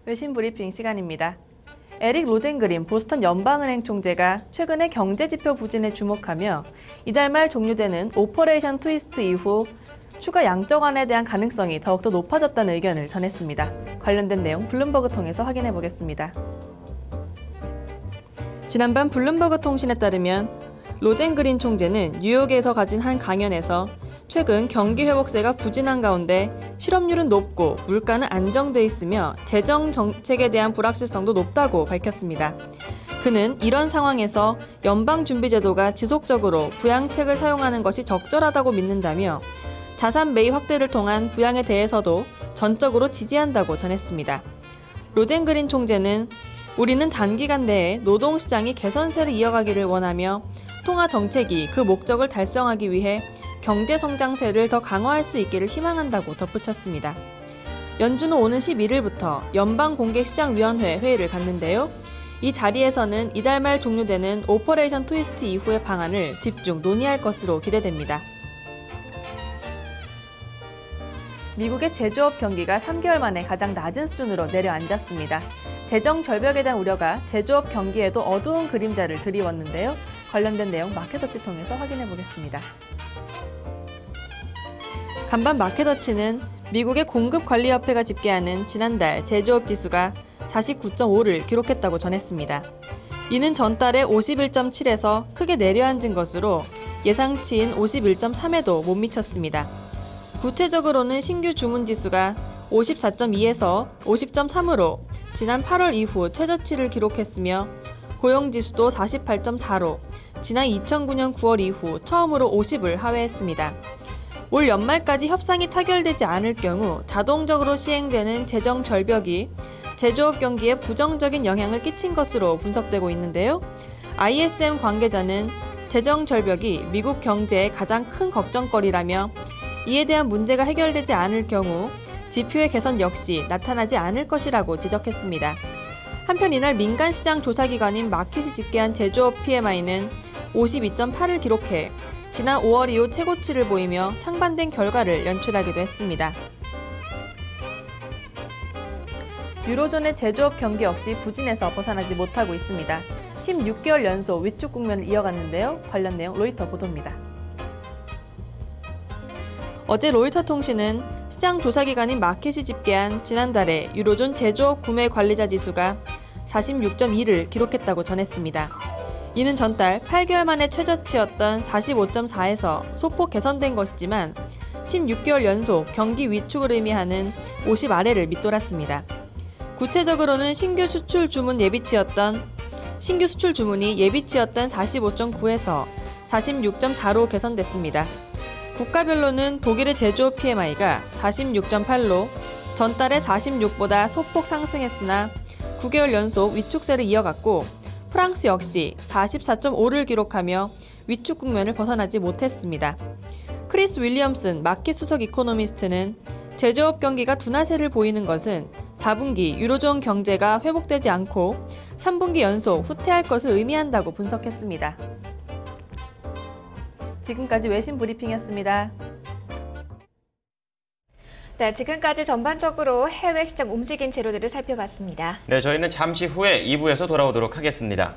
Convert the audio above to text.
외신 브리핑 시간입니다. 에릭 로젠그린 보스턴 연방은행 총재가 최근의 경제지표 부진에 주목하며 이달 말 종료되는 오퍼레이션 트위스트 이후 추가 양적완에 대한 가능성이 더욱더 높아졌다는 의견을 전했습니다. 관련된 내용 블룸버그 통해서 확인해 보겠습니다. 지난밤 블룸버그 통신에 따르면 로젠그린 총재는 뉴욕에서 가진 한 강연에서 최근 경기 회복세가 부진한 가운데 실업률은 높고 물가는 안정돼 있으며 재정 정책에 대한 불확실성도 높다고 밝혔습니다. 그는 이런 상황에서 연방준비제도가 지속적으로 부양책을 사용하는 것이 적절하다고 믿는다며 자산 매입 확대를 통한 부양에 대해서도 전적으로 지지한다고 전했습니다. 로젠그린 총재는 우리는 단기간 내에 노동시장이 개선세를 이어가기를 원하며 통화 정책이 그 목적을 달성하기 위해 경제 성장세를 더 강화할 수 있기를 희망한다고 덧붙였습니다. 연준은 오는 11일부터 연방공개시장위원회 회의를 갖는데요. 이 자리에서는 이달 말 종료되는 오퍼레이션 트위스트 이후의 방안을 집중 논의할 것으로 기대됩니다. 미국의 제조업 경기가 3개월 만에 가장 낮은 수준으로 내려앉았습니다. 재정 절벽에 대한 우려가 제조업 경기에도 어두운 그림자를 드리웠는데요. 관련된 내용 마켓워치 통해서 확인해 보겠습니다. 간밤 마켓워치는 미국의 공급관리협회가 집계하는 지난달 제조업 지수가 49.5를 기록했다고 전했습니다. 이는 전달의 51.7에서 크게 내려앉은 것으로 예상치인 51.3에도 못 미쳤습니다. 구체적으로는 신규 주문 지수가 54.2에서 50.3으로 지난 8월 이후 최저치를 기록했으며 고용지수도 48.4로 지난 2009년 9월 이후 처음으로 50을 하회했습니다. 올 연말까지 협상이 타결되지 않을 경우 자동적으로 시행되는 재정 절벽이 제조업 경기에 부정적인 영향을 끼친 것으로 분석되고 있는데요. ISM 관계자는 재정 절벽이 미국 경제의 가장 큰 걱정거리라며 이에 대한 문제가 해결되지 않을 경우 지표의 개선 역시 나타나지 않을 것이라고 지적했습니다. 한편 이날 민간시장 조사기관인 마킷이 집계한 제조업 PMI는 52.8을 기록해 지난 5월 이후 최고치를 보이며 상반된 결과를 연출하기도 했습니다. 유로존의 제조업 경기 역시 부진에서 벗어나지 못하고 있습니다. 16개월 연속 위축 국면을 이어갔는데요. 관련 내용 로이터 보도입니다. 어제 로이터 통신은 시장 조사기관인 마켓이 집계한 지난달에 유로존 제조업 구매 관리자 지수가 46.2를 기록했다고 전했습니다. 이는 전달 8개월 만에 최저치였던 45.4에서 소폭 개선된 것이지만 16개월 연속 경기 위축을 의미하는 50 아래를 밑돌았습니다. 구체적으로는 신규 수출 주문이 예비치였던 45.9에서 46.4로 개선됐습니다. 국가별로는 독일의 제조업 PMI가 46.8로 전달의 46보다 소폭 상승했으나 9개월 연속 위축세를 이어갔고 프랑스 역시 44.5를 기록하며 위축 국면을 벗어나지 못했습니다. 크리스 윌리엄슨 마켓 수석 이코노미스트는 제조업 경기가 둔화세를 보이는 것은 4분기 유로존 경제가 회복되지 않고 3분기 연속 후퇴할 것을 의미한다고 분석했습니다. 지금까지 외신 브리핑이었습니다. 네, 지금까지 전반적으로 해외 시장 움직인 재료들을 살펴봤습니다. 네, 저희는 잠시 후에 2부에서 돌아오도록 하겠습니다.